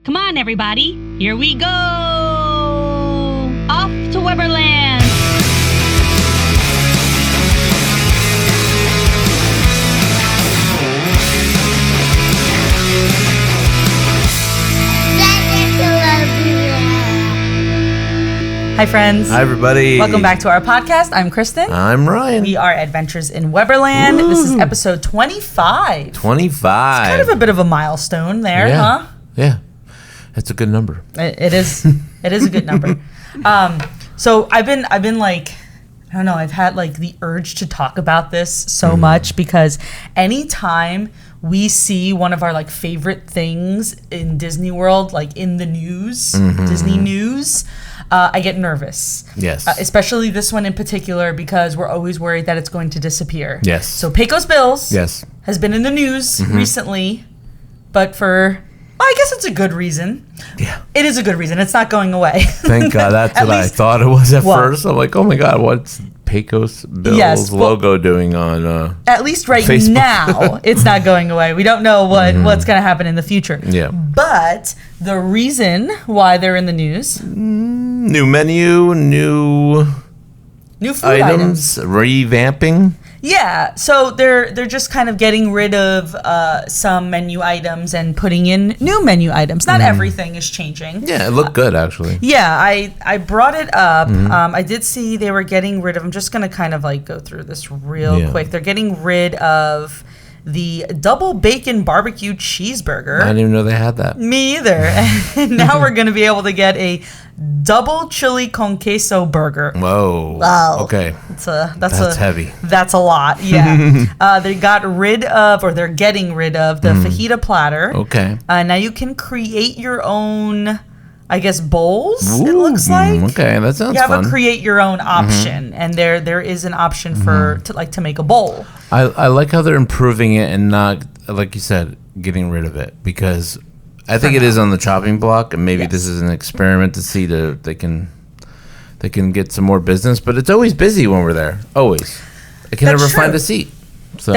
Come on, everybody. Here we go. Off to Weberland. Hi, friends. Hi, everybody. Welcome back to our podcast. I'm Kristen. I'm Ryan. We are Adventures in Weberland. Ooh. This is episode 25. 25. It's kind of a bit of a milestone there, huh? Yeah. That's a good number. It is. It is a good number. So I've been like, I don't know, I've had like the urge to talk about this so much because anytime we see one of our like favorite things in Disney World, like in the news, Disney news, I get nervous. Yes. Especially this one in particular because we're always worried that it's going to disappear. Yes. So Pecos Bills has been in the news recently, but for, I guess it's a good reason. Yeah. It is a good reason. It's not going away. Thank God. That's what I thought it was at first. I'm like, oh my God, what's Pecos Bills logo doing on at least right Facebook? Now, it's not going away. We don't know what's going to happen in the future. Yeah. But the reason why they're in the news... New menu, new food items. Revamping. Yeah, so they're just kind of getting rid of some menu items and putting in new menu items. Not everything is changing. Yeah, it looked good, actually. Yeah, I brought it up. I did see they were getting rid of... I'm just going to kind of like go through this real quick. They're getting rid of the double bacon barbecue cheeseburger. I didn't even know they had that. Me either. And now we're going to be able to get a double chili con queso burger. Whoa. Wow. Okay. That's heavy. That's a lot. Yeah. They got rid of, or they're getting rid of the fajita platter. Okay. Now you can create your own, I guess, bowls. Ooh, it looks like. Okay, that sounds you have fun. a create your own option, and there is an option to make a bowl. I like how they're improving it and not, like you said, getting rid of it, because I think it is on the chopping block, and maybe this is an experiment to see they can get some more business. But it's always busy when we're there. Always. I can never find a seat. So.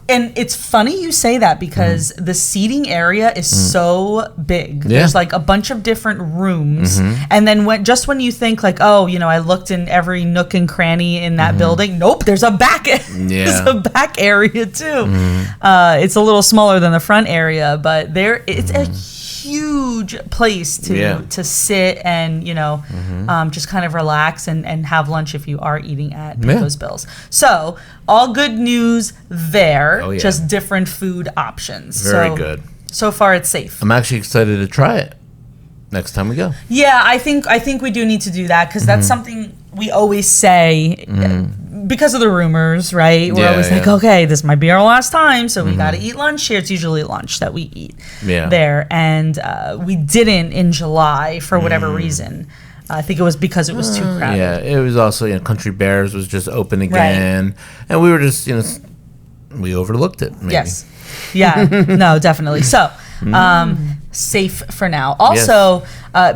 And it's funny you say that because the seating area is so big. Yeah. There's like a bunch of different rooms, and then when you think like, oh, I looked in every nook and cranny in that building. Nope, there's a back. There's a back area too. It's a little smaller than the front area, but it's a huge place to sit and just kind of relax and have lunch if you are eating at Pecos Bills. So all good news there. Oh, yeah. Just different food options. Very good. So far it's safe. I'm actually excited to try it next time we go. Yeah, I think we do need to do that because that's something we always say because of the rumors, right? We're always like, okay, this might be our last time, so we got to eat lunch here. It's usually lunch that we eat there, and we didn't in July for whatever reason. I think it was because it was too crowded. Yeah, it was also, Country Bears was just open again, and we were just, we overlooked it. Maybe. Yes. Yeah. No, definitely. So, safe for now. Also,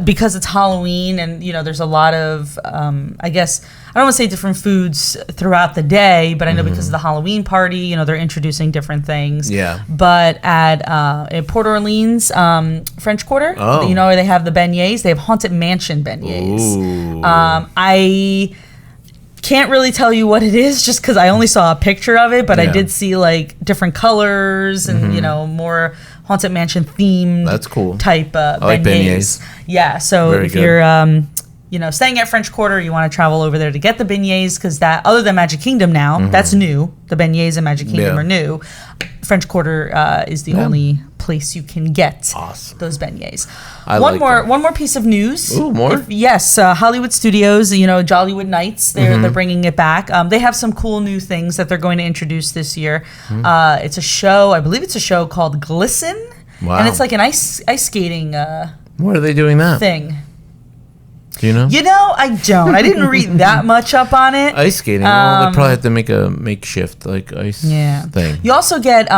because it's Halloween and, there's a lot of, I guess, I don't want to say different foods throughout the day, but I know because of the Halloween party, they're introducing different things. Yeah. But at Port Orleans French Quarter, they have the beignets. They have Haunted Mansion beignets. Ooh. I can't really tell you what it is just because I only saw a picture of it, but I did see like different colors and more Haunted Mansion themed. That's cool. Type beignets. I like beignets. Yeah, so Very if good. you're staying at French Quarter, you want to travel over there to get the beignets because that, other than Magic Kingdom now, that's new. The beignets in Magic Kingdom are new. French Quarter is the only place you can get those beignets. One more piece of news. Ooh, more? Hollywood Studios, Jollywood Nights, they're bringing it back. They have some cool new things that they're going to introduce this year. It's a show, I believe it's a show called Glisten. Wow. And it's like an ice skating Where are they doing that? thing. Do you know? I don't. I didn't read that much up on it. Ice skating. Well, they probably have to make a makeshift ice thing. You also get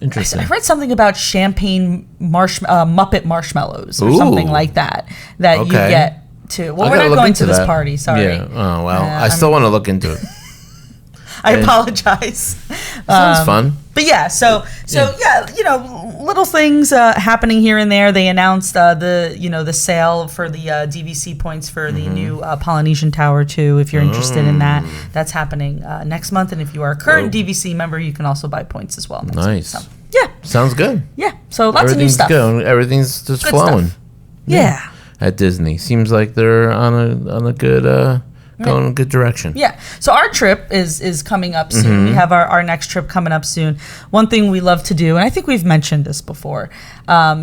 Interesting. I read something about champagne Muppet marshmallows or something like that you get too. Well, we're not going to this party. Sorry. Yeah. Oh well. I still want to look into it. I apologize. Sounds fun. But yeah, so yeah, little things happening here and there. They announced the sale for the DVC points for the new Polynesian Tower too. If you're interested in that, that's happening next month. And if you are a current DVC member, you can also buy points as well. Nice. So, yeah. Sounds good. Yeah. So lots of new stuff. Everything's just Good flowing. stuff. Yeah. At Disney, seems like they're on a good going in a good direction. Yeah. So our trip is coming up soon. We have our next trip coming up soon. One thing we love to do, and I think we've mentioned this before,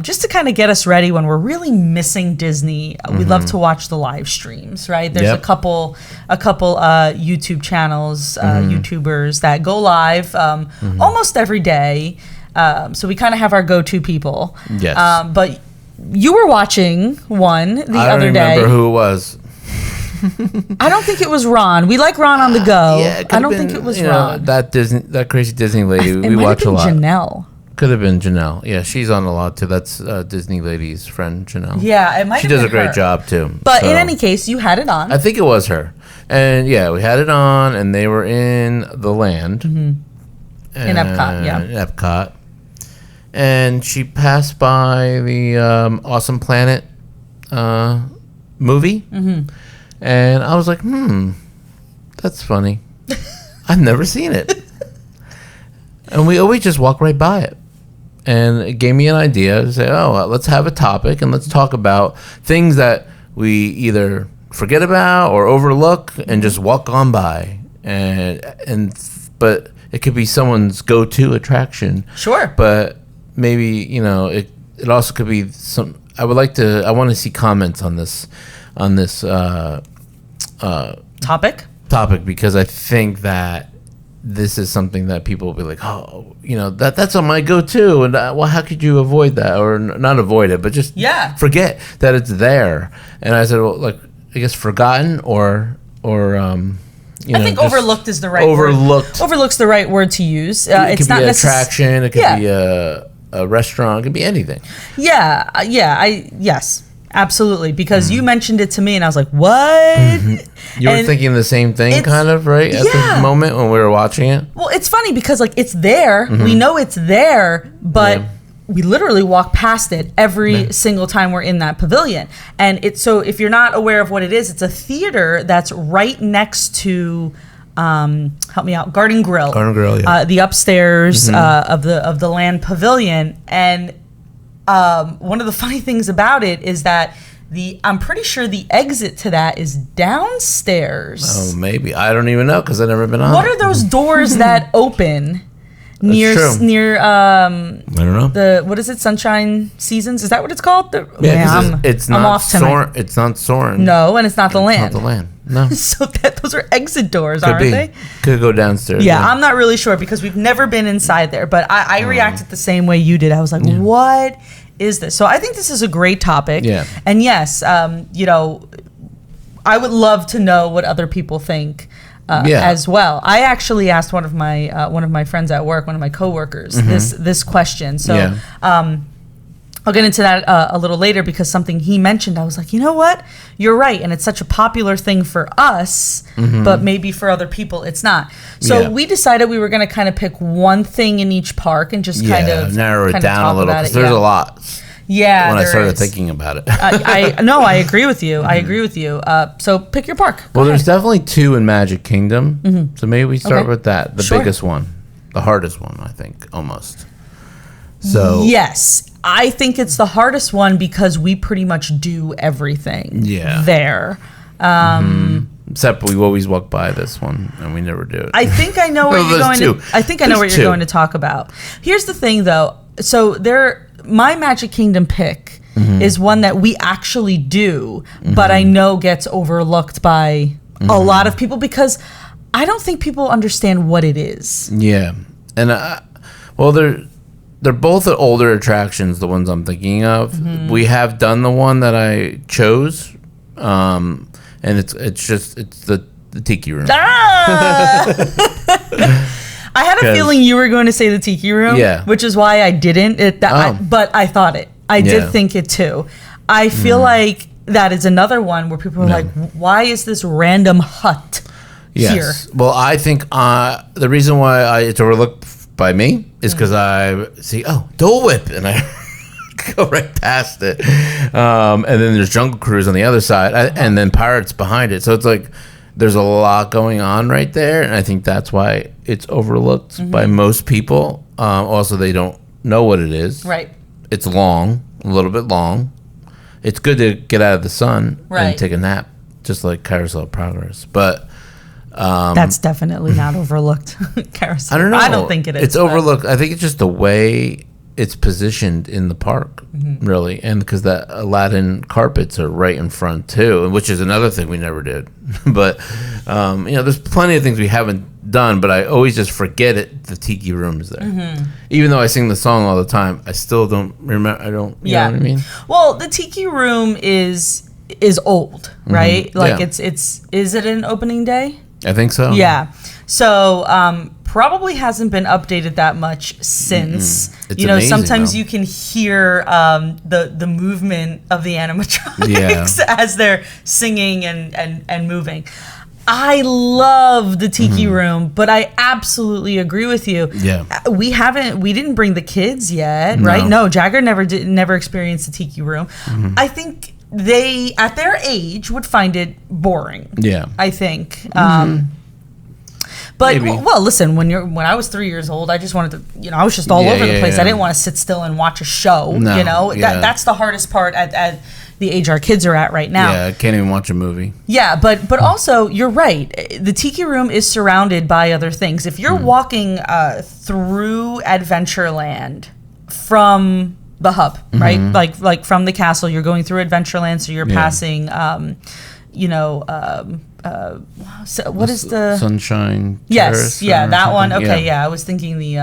just to kind of get us ready when we're really missing Disney, we love to watch the live streams, right? There's a couple YouTube channels, YouTubers that go live almost every day. So we kind of have our go-to people. Yes. But you were watching one the other day. I don't remember who it was. I don't think it was Ron. We like Ron on the go. Yeah, I don't think it was Ron. That crazy Disney lady. We watch a lot. Janelle. Could have been Janelle. Yeah, she's on a lot too. That's Disney lady's friend Janelle. Yeah, it might. She does a great job too. But in any case, you had it on. I think it was her. And yeah, we had it on, and they were in the land. In Epcot, yeah. In Epcot. And she passed by the Awesome Planet movie. And I was like, that's funny. I've never seen it. And we always just walk right by it. And it gave me an idea to say, let's have a topic and let's talk about things that we either forget about or overlook and just walk on by. But it could be someone's go-to attraction. Sure. But maybe, it also could be some. I want to see comments on this topic because I think that this is something that people will be like, that's on my go-to, and how could you avoid that, or not avoid it, but just forget that it's there. And I said, I guess forgotten or I think overlooked is the right word. Overlooked's the right word to use. It could be an attraction. It could be a restaurant. It could be anything. Yes. Absolutely, because you mentioned it to me, and I was like, "What?" You were thinking the same thing, kind of, right? At the moment when we were watching it. Well, it's funny because it's there. We know it's there, but we literally walk past it every single time we're in that pavilion. And so if you're not aware of what it is, it's a theater that's right next to. Help me out. Garden Grill. Yeah. The upstairs of the land pavilion. And one of the funny things about it is that I'm pretty sure the exit to that is downstairs. Oh, maybe. I don't even know because I've never been on. What are those doors that open near I don't know. What is it? Sunshine Seasons? Is that what it's called? It's not Soarin'. It's not Soarin'. No, and it's not the land. It's not the land. No. So those are exit doors, aren't they? Could go downstairs. Yeah, I'm not really sure because we've never been inside there. But I reacted the same way you did. I was like, what is this? So I think this is a great topic. Yeah. And yes, I would love to know what other people think as well. I actually asked one of my friends at work, one of my coworkers, this question. So I'll get into that a little later because something he mentioned, I was like, you know what? You're right. And it's such a popular thing for us, but maybe for other people, it's not. So we decided we were going to kind of pick one thing in each park and just kind of narrow it down a little because there's a lot. Yeah. When I started thinking about it. I agree with you. I agree with you. So pick your park. Well, there's definitely two in Magic Kingdom. So maybe we start with that. The biggest one. The hardest one, I think, almost. So yes. I think it's the hardest one because we pretty much do everything there. Except we always walk by this one and we never do it. I think I know what you're going to. I think I know what you're going to talk about. Here's the thing, though. So my Magic Kingdom pick is one that we actually do, but I know gets overlooked by a lot of people because I don't think people understand what it is. Yeah, and they're both older attractions, the ones I'm thinking of. We have done the one that I chose, and it's the Tiki Room. I had a feeling you were going to say the Tiki Room, which is why I didn't. But I thought it. I did think it too. I feel like that is another one where people are like, why is this random hut here. Well, I think the reason why it's overlooked by me is because I see, Dole Whip, and I go right past it. And then there's Jungle Cruise on the other side, and then Pirates behind it. So it's like there's a lot going on right there, and I think that's why it's overlooked by most people. Also, they don't know what it is. Right. It's long, a little bit long. It's good to get out of the sun and take a nap, just like Carousel of Progress. But that's definitely not overlooked. Carousel. I don't know. I don't think it is. It's overlooked. I think it's just the way it's positioned in the park, really, and because the Aladdin carpets are right in front too, which is another thing we never did. But there's plenty of things we haven't done, but I always just forget it. The Tiki Room is there, even though I sing the song all the time. I still don't remember. I don't. You know what I mean? Well, the Tiki Room is old, right? Like it's is it an opening day? I think so. Yeah. So probably hasn't been updated that much since. It's amazing, sometimes though. you can hear the movement of the animatronics as they're singing and moving. I love the Tiki Room, but I absolutely agree with you. Yeah. We didn't bring the kids yet, right? No, Jagger never experienced the Tiki Room. I think they, at their age, would find it boring. Yeah. I think. But listen, when I was 3 years old, I just wanted to, I was just all over the place. I didn't want to sit still and watch a show. No, That's the hardest part at the age our kids are at right now. Yeah, I can't even watch a movie. Yeah, but also you're right. The Tiki Room is surrounded by other things. If you're walking through Adventureland from the hub, right? Like from the castle, you're going through Adventureland, so you're passing what is the Sunshine Yes, Terrace yeah, that one. something? Okay, yeah, I was thinking the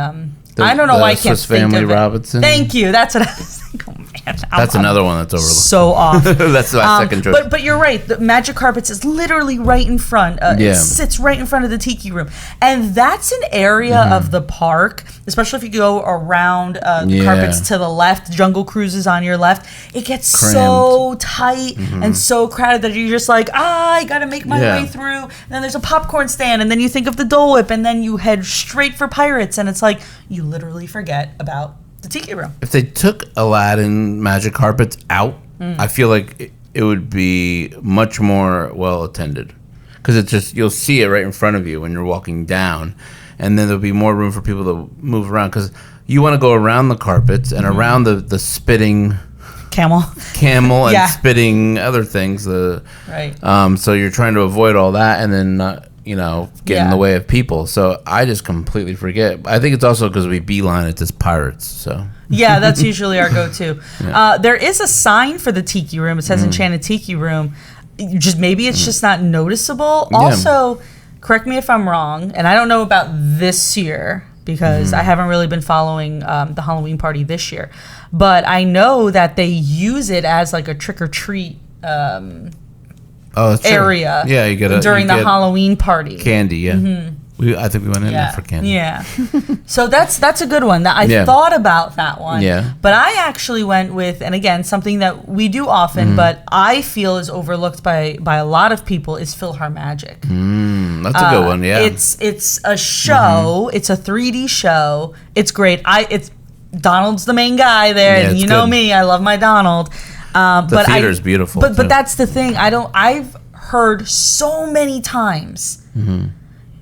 I don't know why I can't Swiss think Family of it. Robinson. Thank you. That's what I was thinking. Oh, man, That's another one that's overlooked. So off. That's my second choice. But you're right. The Magic Carpets is literally right in front. It sits right in front of the Tiki Room, and that's an area of the park, especially if you go around the carpets to the left. Jungle Cruise is on your left. It gets so tight and so crowded that you're just like, I got to make my way through. And then there's a popcorn stand, and then you think of the Dole Whip, and then you head straight for Pirates, and it's like you literally forget about the Tiki Room. If they took Aladdin Magic Carpets out, I feel like it would be much more well attended, because it's just, you'll see it right in front of you when you're walking down, and then there'll be more room for people to move around, because you want to go around the carpets and around the spitting camel and spitting other things. Right. So you're trying to avoid all that, and then not get in the way of people. So I just completely forget. I think it's also because we beeline it to Pirates. So yeah, that's usually our go-to. There is a sign for the Tiki Room. It says Enchanted Tiki Room. Maybe it's just not noticeable. Also, correct me if I'm wrong, and I don't know about this year because I haven't really been following the Halloween party this year. But I know that they use it as like a trick-or-treat area. Yeah, you get during the Halloween party. Candy, yeah. I think we went in there for candy. Yeah. So that's a good one. I thought about that one. Yeah. But I actually went with, and again, something that we do often, but I feel is overlooked by a lot of people, is PhilharMagic. That's a good one, yeah. It's a show. It's a 3D show. It's great. It's Donald's the main guy there, and you know me, I love my Donald. The theater's beautiful. But that's the thing. I've heard so many times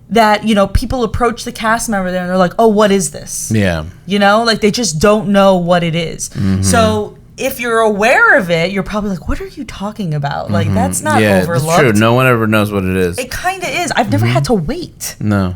that people approach the cast member there and they're like, "Oh, what is this?" Yeah. Like they just don't know what it is. So if you're aware of it, you're probably like, "What are you talking about?" Like that's not overlooked. That's true. No one ever knows what it is. It kind of is. I've never had to wait. No,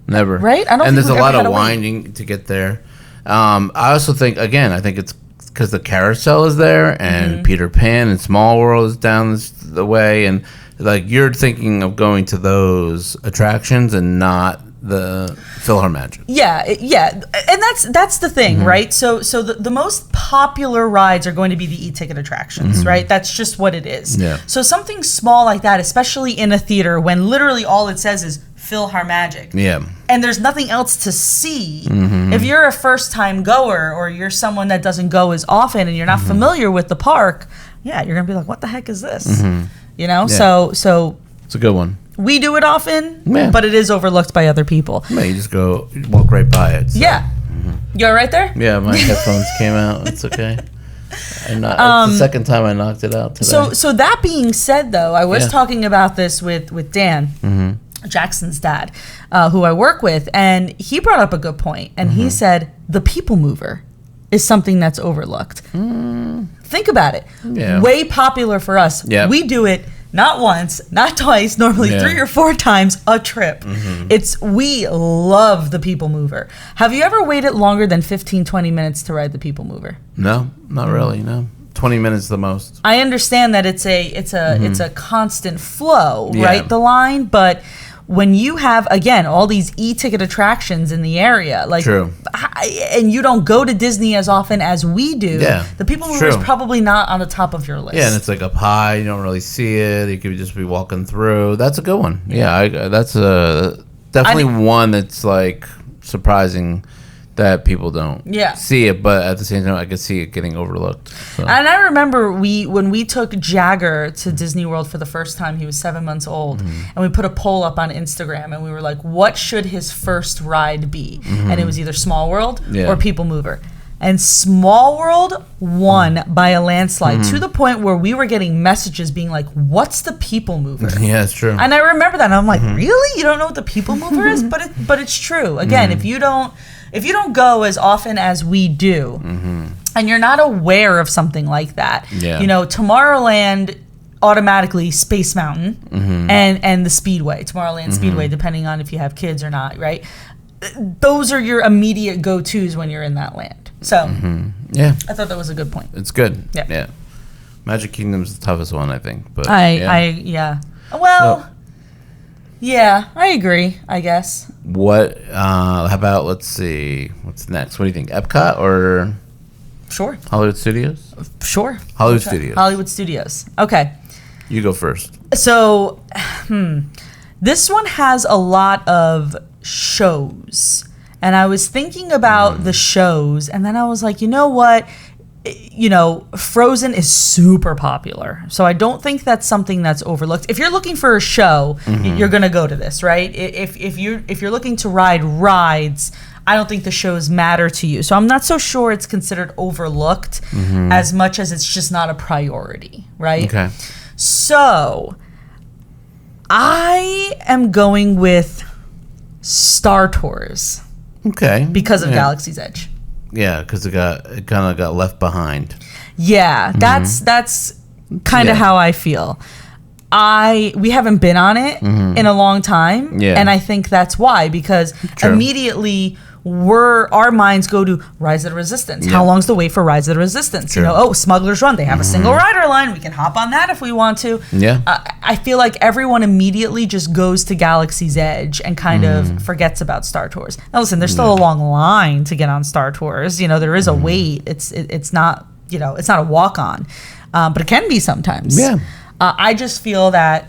never. Right? I don't. And think there's a lot of winding to get there. I also think it's because the carousel is there, and Peter Pan and Small World is down the way, and like you're thinking of going to those attractions and not the PhilharMagic. Yeah, and that's the thing, right? So the most popular rides are going to be the e-ticket attractions, right? That's just what it is. Yeah. So something small like that, especially in a theater, when literally all it says is PhilharMagic. Yeah. And there's nothing else to see. If you're a first-time goer or you're someone that doesn't go as often and you're not familiar with the park, you're gonna be like, "What the heck is this?" So it's a good one. We do it often, Yeah. but it is overlooked by other people. Yeah, you just walk right by it. So. Yeah. You're right there? Yeah, my headphones came out. It's okay. It's the second time I knocked it out today. So that being said, though, I was Yeah. talking about this with Dan, Jackson's dad, who I work with, and he brought up a good point, and he said the people mover is something that's overlooked. Think about it. Yeah. Way popular for us. Yeah. We do it not once, not twice, normally 3 or 4 times a trip. We love the people mover. Have you ever waited longer than 15, 20 minutes to ride the people mover? No, not really, no. 20 minutes the most. I understand that it's a constant flow, Yeah. right? The line, but when you have, again, all these e-ticket attractions in the area, like, True. And you don't go to Disney as often as we do, Yeah, the people it's mover is true. probably not on the top of your list. Yeah, and it's like up high. You don't really see it. You could just be walking through. That's a good one. Yeah, that's definitely one that's like surprising that people don't see it, but at the same time, I could see it getting overlooked. So. And I remember when we took Jagger to Disney World for the first time, he was 7 months old, and we put a poll up on Instagram, and we were like, what should his first ride be? And it was either Small World or People Mover. And Small World won by a landslide to the point where we were getting messages being like, what's the People Mover? Yeah, it's true. And I remember that. And I'm like, really? You don't know what the People Mover is? But it's true. Again, if you don't go as often as we do, and you're not aware of something like that, Tomorrowland automatically Space Mountain and the Speedway, Tomorrowland Speedway, depending on if you have kids or not, right? Those are your immediate go-tos when you're in that land. So, yeah, I thought that was a good point. It's good. Yeah. Magic Kingdom's the toughest one, I think. But Well, yeah, I agree, I guess. What? How about, let's see, what's next? What do you think? Epcot or Sure. Hollywood Studios? Sure. Hollywood Studios. Hollywood Studios. Okay. You go first. So, this one has a lot of shows. And I was thinking about the shows, and then I was like, you know what? Frozen is super popular. So I don't think that's something that's overlooked. If you're looking for a show, you're going to go to this, right? If you're looking to ride rides, I don't think the shows matter to you. So I'm not so sure it's considered overlooked as much as it's just not a priority, right? Okay. So I am going with Star Tours. Okay. Because of Galaxy's Edge. Yeah, because it kind of got left behind. Yeah, that's kind of how I feel. We haven't been on it in a long time, and I think that's why, because immediately our minds go to Rise of the Resistance. How long's the wait for Rise of the Resistance? Smuggler's Run. They have a single rider line. We can hop on that if we want to. Yeah. I feel like everyone immediately just goes to Galaxy's Edge and kind of forgets about Star Tours. Now listen, there's still a long line to get on Star Tours. There is a wait. It's not it's not a walk on, but it can be sometimes. Yeah. I just feel that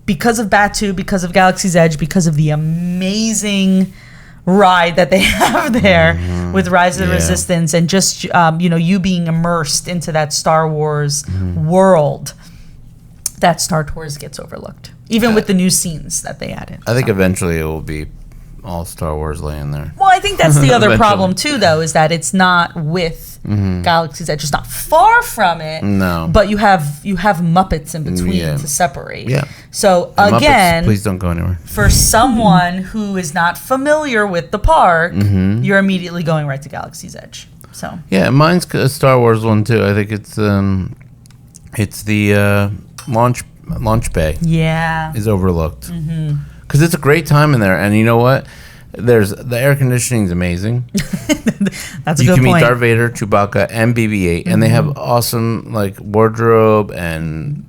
because of Batu, because of Galaxy's Edge, because of the amazing ride that they have there with Rise of the Resistance, and just you being immersed into that Star Wars world, that Star Tours gets overlooked, even with the new scenes that they added. I think eventually it will be all Star Wars laying there. Well, I think that's the other problem too, though, is that it's not with Galaxy's Edge. It's not far from it. No, but you have Muppets in between to separate. Yeah. So and again, Muppets, please don't go anywhere. For someone who is not familiar with the park, you're immediately going right to Galaxy's Edge. So yeah, mine's a Star Wars one too. I think it's the launch bay. Yeah, is overlooked because it's a great time in there, and you know what? The air conditioning is amazing. That's a you good can meet point. Darth Vader, Chewbacca, and BB-8, and they have awesome wardrobe and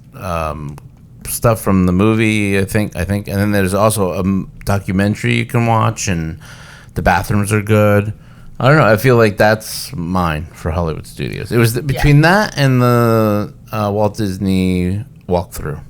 stuff from the movie. I think, and then there's also a documentary you can watch, and the bathrooms are good. I don't know. I feel like that's mine for Hollywood Studios. It was between that and the Walt Disney walkthrough.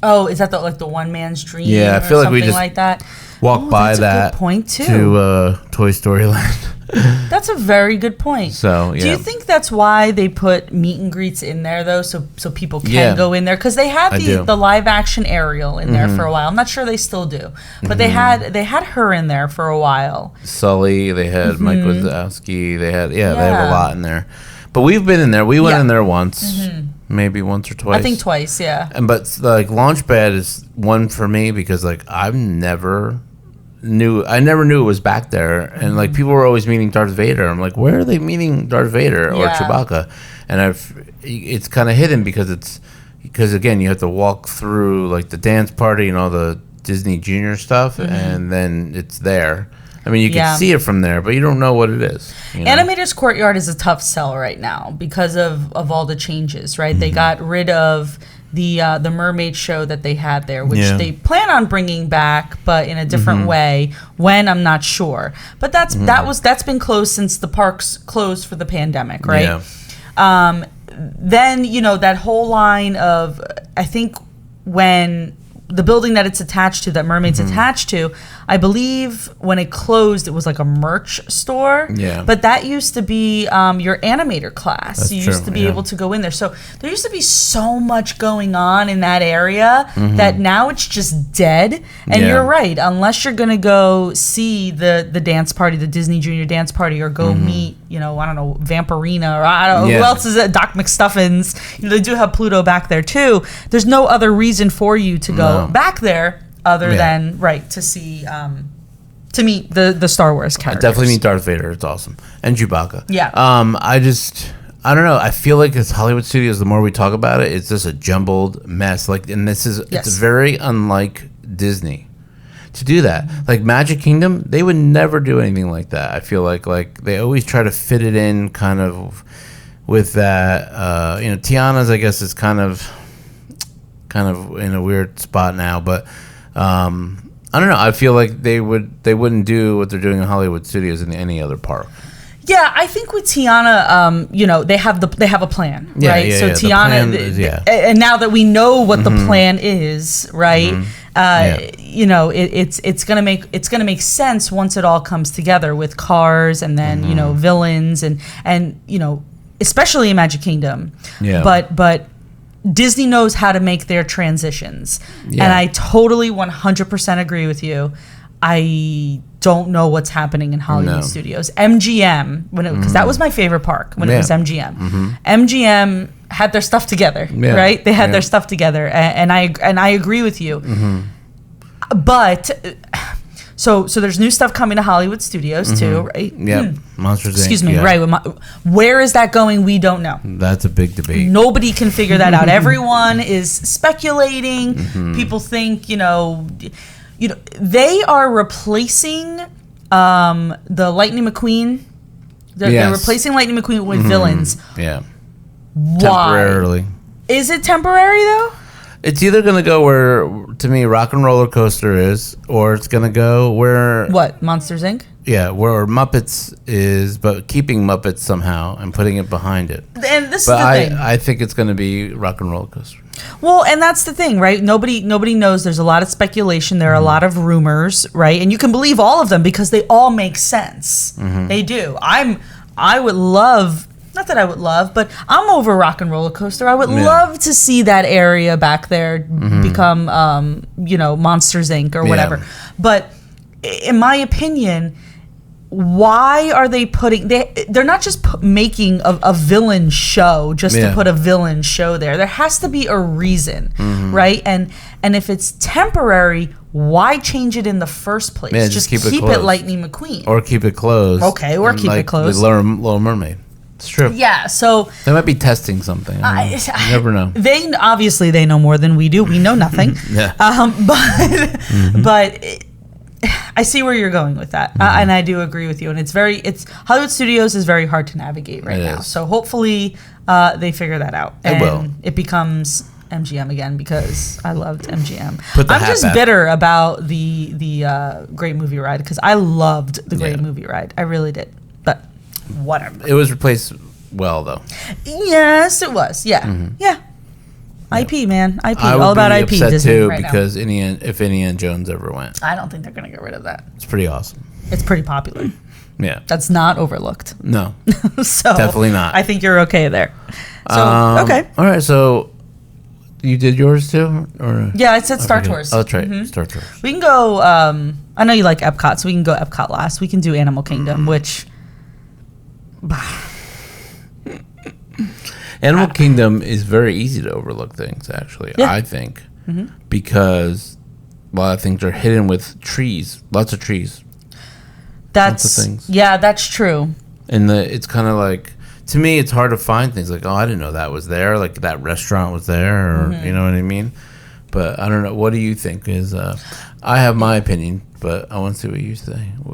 Oh, is that the one man's dream? Yeah, I feel like we something just like that. Walk by that's that a good point too. to Toy Story Land. That's a very good point. So, yeah. Do you think that's why they put meet and greets in there, though, so people can go in there? Because they had the live action Ariel in there for a while. I'm not sure they still do, but they had her in there for a while. Sully, they had Mike Wazowski, they had a lot in there. But we've been in there. We went in there once, maybe once or twice. I think twice, yeah. But like Launchpad is one for me because like I never knew it was back there, and like people were always meeting Darth Vader. I'm like, where are they meeting Darth Vader or Chewbacca? And it's kind of hidden because again you have to walk through like the dance party and all the Disney Junior stuff, and then it's there. I mean, you can see it from there, but you don't know what it is. You know? Animators Courtyard is a tough sell right now because of all the changes, right? They got rid of the mermaid show that they had there, which they plan on bringing back, but in a different way. When, I'm not sure. But that's been closed since the parks closed for the pandemic, right? Yeah. Then that whole line of, I think when the building that it's attached to, that Mermaid's attached to, I believe when it closed, it was like a merch store. Yeah. But that used to be your animator class. That's you true, used to be able to go in there. So there used to be so much going on in that area that now it's just dead. And you're right. Unless you're going to go see the dance party, the Disney Junior dance party, or go meet, I don't know, Vampirina, or I don't know, who else is it? Doc McStuffins. They do have Pluto back there too. There's no other reason for you to go back there other than to see to meet the Star Wars characters. I definitely meet Darth Vader. It's awesome. And Chewbacca. Yeah. I don't know. I feel like it's Hollywood Studios. The more we talk about it, it's just a jumbled mess. It's very unlike Disney to do that. Like Magic Kingdom, they would never do anything like that. I feel like they always try to fit it in kind of with that. Tiana's, I guess, is kind of in a weird spot now, but I don't know. I feel like they wouldn't do what they're doing in Hollywood Studios in any other park. Yeah, I think with Tiana, they have a plan, right? Yeah, so Tiana, and now that we know what the plan is, right? It's gonna make sense once it all comes together with cars and then villains and especially in Magic Kingdom. Yeah. But Disney knows how to make their transitions. Yeah. And I totally 100% agree with you. I don't know what's happening in Hollywood Studios. MGM, because that was my favorite park when it was MGM. MGM had their stuff together, right? They had their stuff together, and I agree with you. But so there's new stuff coming to Hollywood Studios too, right? Yeah, Monsters Inc. Excuse me, right? Where is that going? We don't know. That's a big debate. Nobody can figure that out. Everyone is speculating. People think, they are replacing the Lightning McQueen. They're replacing Lightning McQueen with villains. Yeah. Why? Temporarily. Is it temporary though? It's either going to go where, to me, Rock and Roller Coaster is, or it's going to go where... What, Monsters, Inc.? Yeah, where Muppets is, but keeping Muppets somehow and putting it behind it. And this is the thing. I think it's going to be Rock and Roller Coaster. Well, and that's the thing, right? Nobody knows. There's a lot of speculation. There are a lot of rumors, right? And you can believe all of them because they all make sense. They do. I would love... Not that I would love, but I'm over Rock and Roller Coaster. I would love to see that area back there become, Monsters Inc. or whatever. But in my opinion, why are they putting... They're not just making a villain show just to put a villain show there. There has to be a reason, right? And if it's temporary, why change it in the first place? Yeah, just keep it Lightning McQueen. Or keep it closed. Okay, or keep it closed. The Little Mermaid. It's true. Yeah, so... They might be testing something. You never know. They know more than we do. We know nothing. But I see where you're going with that. And I do agree with you. And Hollywood Studios is very hard to navigate right now. So hopefully they figure that out. And it becomes MGM again because I loved MGM. I'm just bitter about the Great Movie Ride because I loved the Great Movie Ride. I really did. But... whatever. It was replaced well, though. Yes, it was. Yeah. Yeah. IP, man. IP. I all about IP. Upset Disney too right because if Indiana Jones ever went. I don't think they're going to get rid of that. It's pretty awesome. It's pretty popular. Yeah. That's not overlooked. No. So definitely not. I think you're okay there. So, okay. All right, so you did yours too? Or Yeah, I said Star Tours. Oh, that's right. Star Tours. We can go, I know you like Epcot, so we can go Epcot last. We can do Animal Kingdom, which... Animal Kingdom is very easy to overlook things, actually, I think. Because a lot of things are hidden with trees. Lots of trees. Lots of things. Yeah, that's true. And it's kind of like... To me, it's hard to find things like, oh, I didn't know that was there. Like, that restaurant was there, or you know what I mean? But I don't know. What do you think? I have my opinion, but I want to see what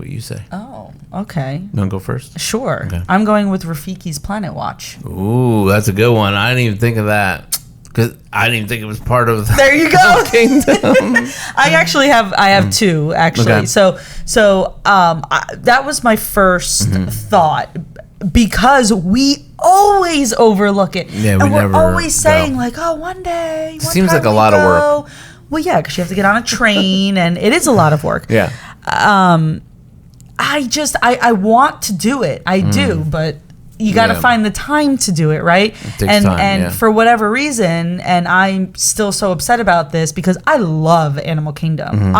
you say. Oh, okay. You want to go first? Sure. Okay. I'm going with Rafiki's Planet Watch. Ooh, that's a good one. I didn't even think of that. Because I didn't even think it was part of the There you go. Kingdom. I have two, actually. Okay. So that was my first thought. Because we always overlook it. Yeah, and we're always go. saying, like, oh, one day. Seems like a lot of work. Well, yeah, because you have to get on a train, and it is a lot of work. Yeah. I want to do it. I do, but you got to find the time to do it, right? It takes time, and for whatever reason, and I'm still so upset about this because I love Animal Kingdom.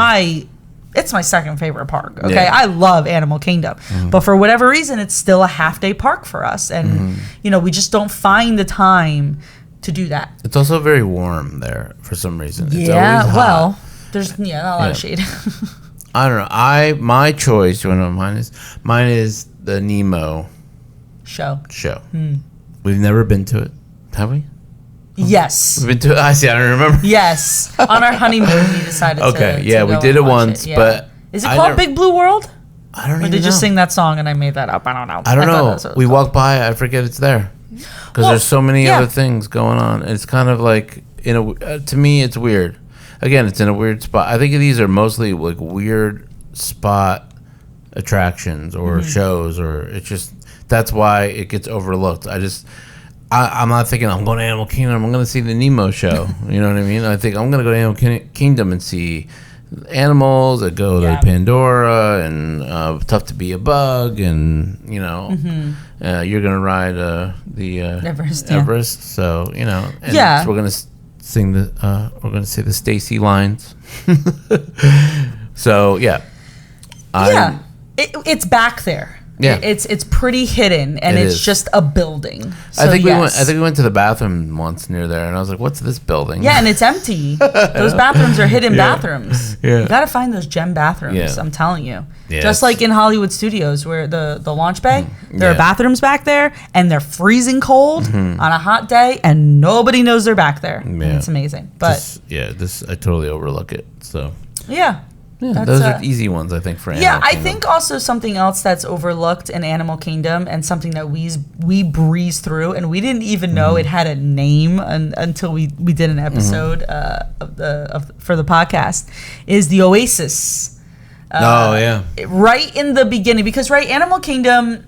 It's my second favorite park. Okay, Yeah. I love Animal Kingdom, but for whatever reason, it's still a half-day park for us, and we just don't find the time to do that. It's also very warm there for some reason. It's Yeah, always hot. well, there's not a lot of shade. I don't know. My choice. You want to know what mine is the Nemo show. We've never been to it, have we? Yes. We've been to it. I see. I don't remember. Yes. On our honeymoon, we decided to. Okay. to Yeah, go we and did it watch once, yeah. but Is it called Big Blue World? I don't Or even did know. you sing that song and I made that up? I don't know. I don't thought know. that's what it was We called. walked by. I forget it's there because there's so many other things going on. It's kind of like to me, it's weird. Again, it's in a weird spot. I think these are mostly like weird spot attractions or shows, or it's just that's why it gets overlooked. I'm not thinking I'm going to Animal Kingdom. I'm going to see the Nemo show. You know what I mean? I think I'm going to go to Animal Kingdom and see animals. I go to Pandora and Tough to Be a Bug, and you're going to ride the Everest. So and we're going to sing we're going to say the Stacy lines. So it's back there. Yeah. It's pretty hidden, and It it's is. just a building. So I think we went to the bathroom once near there, and I was like, "What's this building?" Yeah, and it's empty. Those bathrooms are hidden bathrooms. Yeah. You got to find those gem bathrooms. Yeah. I'm telling you. Yes. Just like in Hollywood Studios, where the launch bay, there are Yeah. bathrooms back there, and they're freezing cold on a hot day, and nobody knows they're back there. And Yeah. it's amazing. But this I totally overlook it. So yeah. those are easy ones, I think, for Animal I Kingdom. think also something else that's overlooked in Animal Kingdom, and something that we breeze through, and we didn't even know it had a name until we did an episode for the podcast, is the Oasis. Right in the beginning, because Animal Kingdom,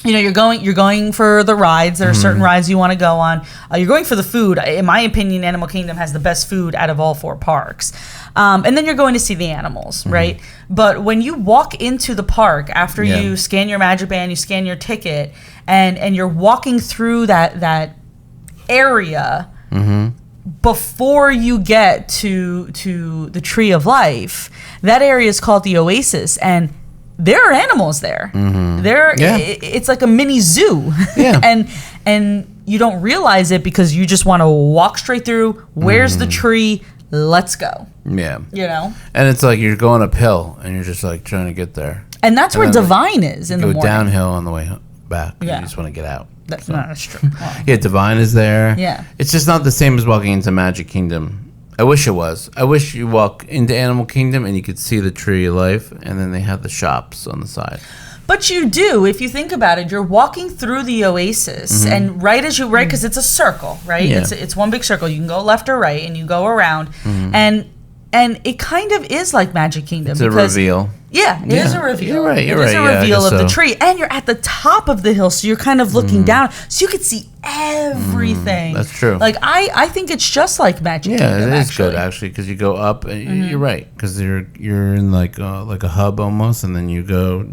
you're going for the rides. There are certain rides you want to go on. You're going for the food. In my opinion, Animal Kingdom has the best food out of all 4 parks. And then you're going to see the animals, right? But when you walk into the park after you scan your Magic Band, you scan your ticket, and you're walking through that area before you get to the Tree of Life, that area is called the Oasis, and there are animals there. It's like a mini zoo. Yeah. and you don't realize it because you just want to walk straight through. Where's the tree? Let's go. Yeah. And it's like you're going uphill, and you're just like trying to get there. And that's where Divine is in the morning. Go downhill on the way back. Yeah. You just want to get out. That's true. Yeah, Divine is there. Yeah. It's just not the same as walking into Magic Kingdom. I wish it was. I wish you walk into Animal Kingdom and you could see the Tree of Life, and then they have the shops on the side. But you do, if you think about it. You're walking through the Oasis, and because it's a circle, right? Yeah. It's one big circle. You can go left or right, and you go around, and it kind of is like Magic Kingdom. It's a reveal. Yeah, it is a reveal. You're right. It is a reveal of the tree, and you're at the top of the hill, so you're kind of looking down, so you could see everything. That's true. Like I think it's just like Magic Kingdom. Yeah, it is good actually, because you go up, and you're right, because you're in like a hub almost, and then you go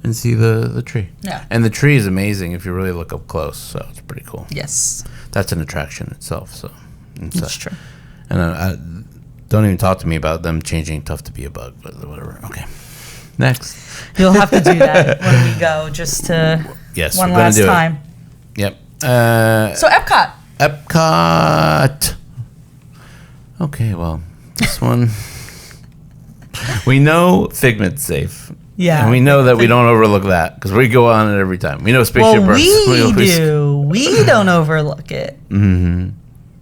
and see the tree. Yeah. And the tree is amazing if you really look up close. So it's pretty cool. Yes. That's an attraction itself. So That's true. And I don't even talk to me about them changing tough to be a bug, but whatever. Okay. Next. You'll have to do that when we go, just to one last time. Yep. So Epcot. Epcot. Okay, well, this one we know Figment's safe. Yeah. And we know that we don't overlook that because we go on it every time. We know Spaceship Earth. We do. We don't overlook it. Mm-hmm.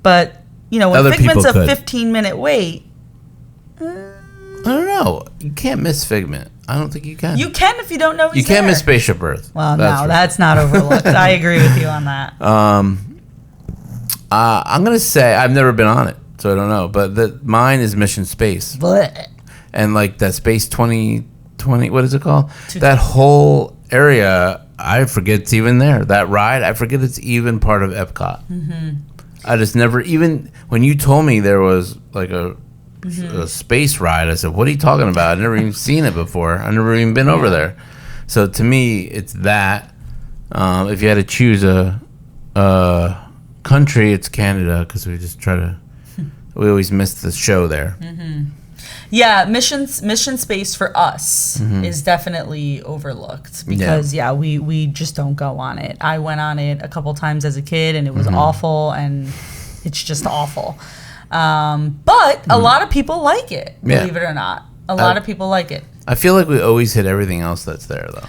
But, when Other Figment's a could. 15-minute wait. I don't know. You can't miss Figment. I don't think you can. You can if you don't know he's You can't there. miss Spaceship Earth. Well, that's not overlooked. I agree with you on that. I'm going to say I've never been on it, so I don't know. But mine is Mission Space. Blech. And like that Space 2020, what is it called? That whole area, I forget it's even there. That ride, I forget it's even part of Epcot. Mm-hmm. I just never, even when you told me there was like a space ride, I said, what are you talking about? I've never even seen it before. I've never even been over there. So to me, it's that. If you had to choose a country, it's Canada because we just we always miss the show there. Mm-hmm. Yeah, mission space for us is definitely overlooked because we just don't go on it. I went on it a couple times as a kid and it was awful, and it's just awful. But a lot of people like it, believe it or not. A lot of people like it. I feel like we always hit everything else that's there though.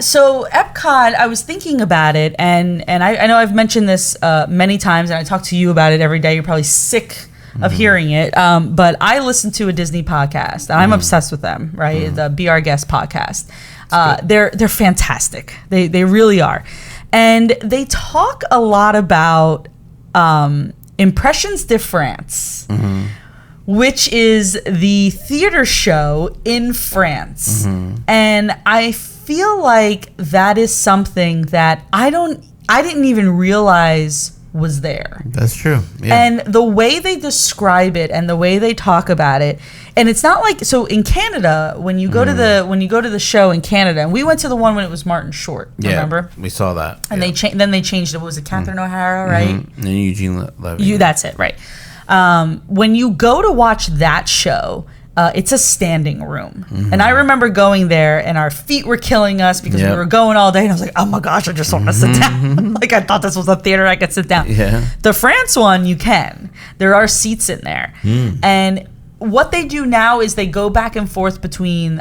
So Epcot, I was thinking about it, and I know I've mentioned this many times, and I talk to you about it every day. You're probably sick of hearing it, but I listen to a Disney podcast, and I'm obsessed with them, right? The Be Our Guest podcast. They're fantastic. They really are. And they talk a lot about Impressions de France, which is the theater show in France. And I feel like that is something that I didn't even realize was there. That's true. Yeah. And the way they describe it and the way they talk about it, and it's not like, so in Canada, when you go to the show in Canada, and we went to the one when it was Martin Short, remember? We saw that. And then they changed it. What was it, Catherine O'Hara, right? And Eugene Levy. That's it, right. When you go to watch that show, it's a standing room. And I remember going there and our feet were killing us because we were going all day. And I was like, oh my gosh, I just want to sit down. Like I thought this was a theater I could sit down. Yeah. The France one, you can. There are seats in there. And what they do now is they go back and forth between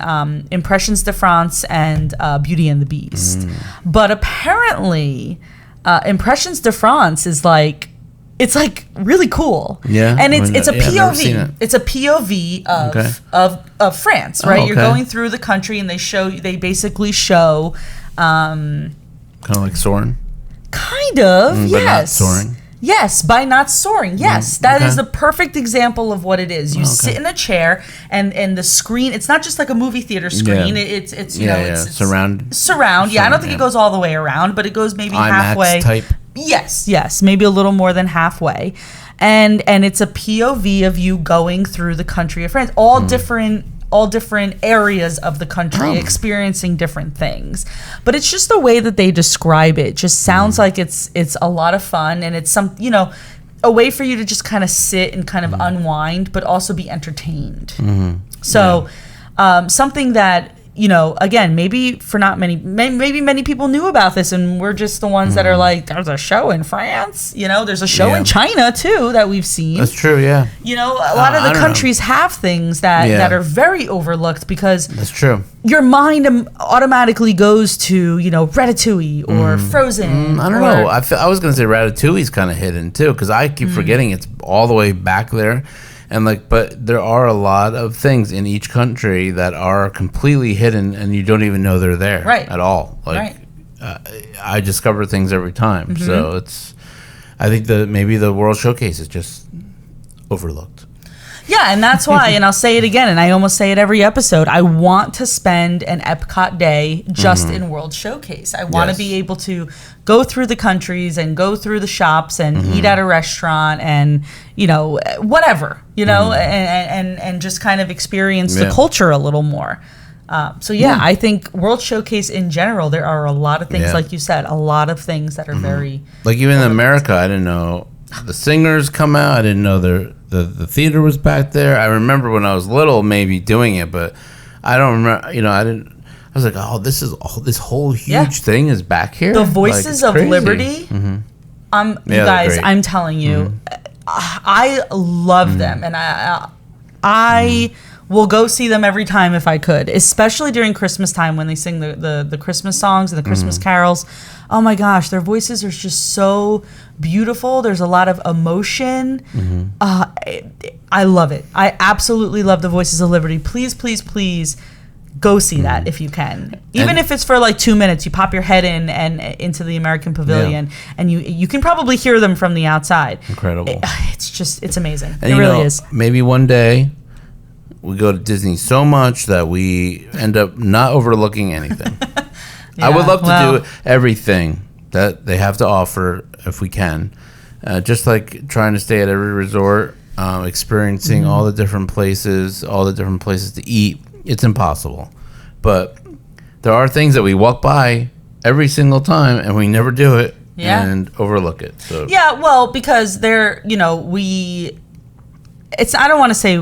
Impressions de France and Beauty and the Beast. But apparently, Impressions de France is it's really cool. Yeah. And it's a POV. It's a POV of France, right? You're going through the country and they basically show kind of like soaring. Kind of, yes. But not soaring. Yes, by not soaring. Yes, that is the perfect example of what it is. You sit in a chair, and the screen. It's not just like a movie theater screen. It's it's surround. Surround. Yeah, I don't think it goes all the way around, but it goes maybe IMAX halfway. Type. Yes, maybe a little more than halfway, and it's a POV of you going through the country of France, all different areas of the country, experiencing different things. But it's just the way that they describe it. Just sounds like it's a lot of fun, and it's a way for you to just kind of sit and kind of unwind, but also be entertained. So something that, again, maybe many people knew about this, and we're just the ones that are like, there's a show in France, there's a show in China too that we've seen. That's true, yeah. A lot of the countries have things that are very overlooked because that's true. Your mind automatically goes to, Ratatouille or Frozen. I don't know. I was going to say Ratatouille's kind of hidden too, because I keep forgetting it's all the way back there. And but there are a lot of things in each country that are completely hidden, and you don't even know they're there at all. I discover things every time, so I think maybe the World Showcase is just overlooked. Yeah, and that's why, and I'll say it again, and I almost say it every episode, I want to spend an Epcot day just in World Showcase. I want to be able to go through the countries and go through the shops and eat at a restaurant and, whatever, and just kind of experience the culture a little more. So yeah, I think World Showcase in general, there are a lot of things, like you said, a lot of things that are very... Like even in America, I didn't know the singers come out. I didn't know the theater was back there. I remember when I was little maybe doing it, but I don't remember, I was like, oh, this whole huge thing is back here? The Voices of Liberty, you guys, great. I'm telling you, I love them, and I will go see them every time if I could, especially during Christmas time when they sing the Christmas songs and the Christmas carols. Oh my gosh, their voices are just so beautiful. There's a lot of emotion. I love it. I absolutely love the Voices of Liberty. Please, please, please go see that if you can. Even if it's for like 2 minutes, you pop your head in and into the American Pavilion, and you can probably hear them from the outside. Incredible. It's amazing. And it really is. Maybe one day we go to Disney so much that we end up not overlooking anything. I would love to do everything that they have to offer if we can. Just like trying to stay at every resort, experiencing all the different places to eat. It's impossible. But there are things that we walk by every single time and we never do it and overlook it. So yeah, well, because they're, I don't want to say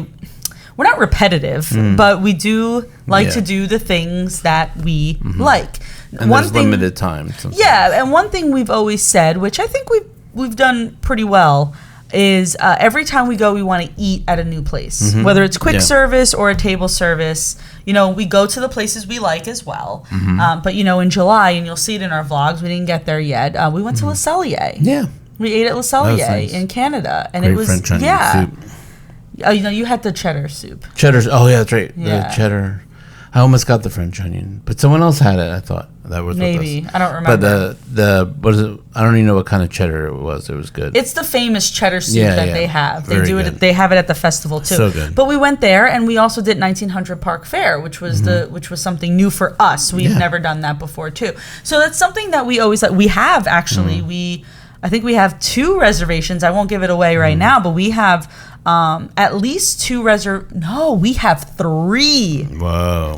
we're not repetitive, but we do like to do the things that we like. And there's limited time. Yeah, and one thing we've always said, which I think we've done pretty well, is every time we go, we want to eat at a new place, whether it's quick service or a table service. We go to the places we like as well. But in July, and you'll see it in our vlogs, we didn't get there yet. We went to Le Cellier. Yeah, we ate at Le Cellier in Canada, and great it was French onion soup. Oh, you had the cheddar soup. Oh yeah, that's right. Yeah. The cheddar. I almost got the French onion, but someone else had it. I thought that was maybe. I don't remember. But the what is it? I don't even know what kind of cheddar it was. It was good. It's the famous cheddar soup that they have. They do good. it. They have it at the festival too. So good. But we went there, and we also did 1900 Park Fair, which was which was something new for us. We've never done that before too. So that's something that we always like. We have actually I think we have 2 reservations. I won't give it away right now, but we have at least 2 we have 3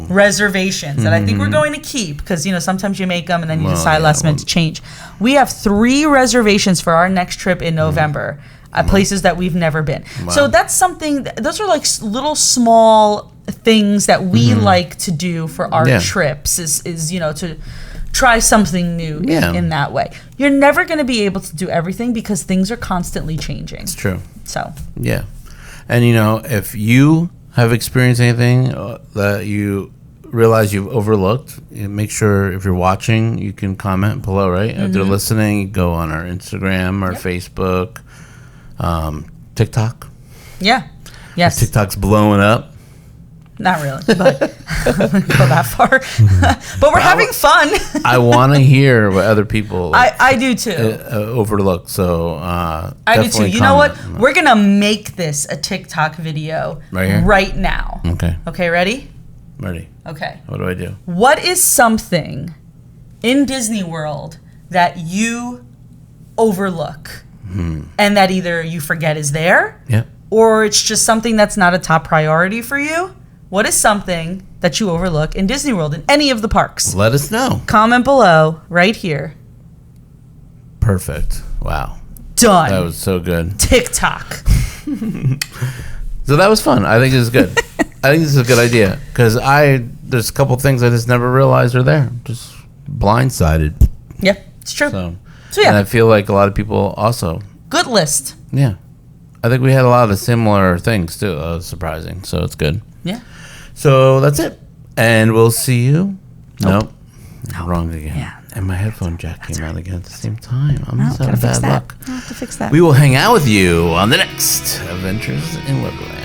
reservations that I think we're going to keep, because sometimes you make them and then you decide last minute to change. We have 3 reservations for our next trip in November at places that we've never been. So that's something, those are like little small things that we like to do for our trips is to try something new in that way. You're never going to be able to do everything because things are constantly changing. It's true. So yeah. And if you have experienced anything that you realize you've overlooked, make sure if you're watching, you can comment below, right? If they're listening, go on our Instagram, our Facebook, TikTok. Yeah. Yes. TikTok's blowing up. Not really, but I wouldn't go that far. But we're having fun. I want to hear what other people I do too. Overlook. So I do too. You know what? We're gonna make this a TikTok video right now. Okay. Okay. Ready? Ready. Okay. What do I do? What is something in Disney World that you overlook and that either you forget is there, or it's just something that's not a top priority for you? What is something that you overlook in Disney World, in any of the parks? Let us know. Comment below, right here. Perfect. Wow. Done. That was so good. TikTok. So that was fun. I think this is good. I think this is a good idea, because there's a couple things I just never realized are there. Just blindsided. Yeah, it's true. So yeah. And I feel like a lot of people also. Good list. Yeah. I think we had a lot of similar things too. That was surprising. So it's good. Yeah. So that's it. And we'll see you. Nope. Wrong again. Yeah. And my headphone jack came out again at the same time. I'm just gotta having fix bad that. luck. I'll have to fix that. We will hang out with you on the next Adventures in Weberland.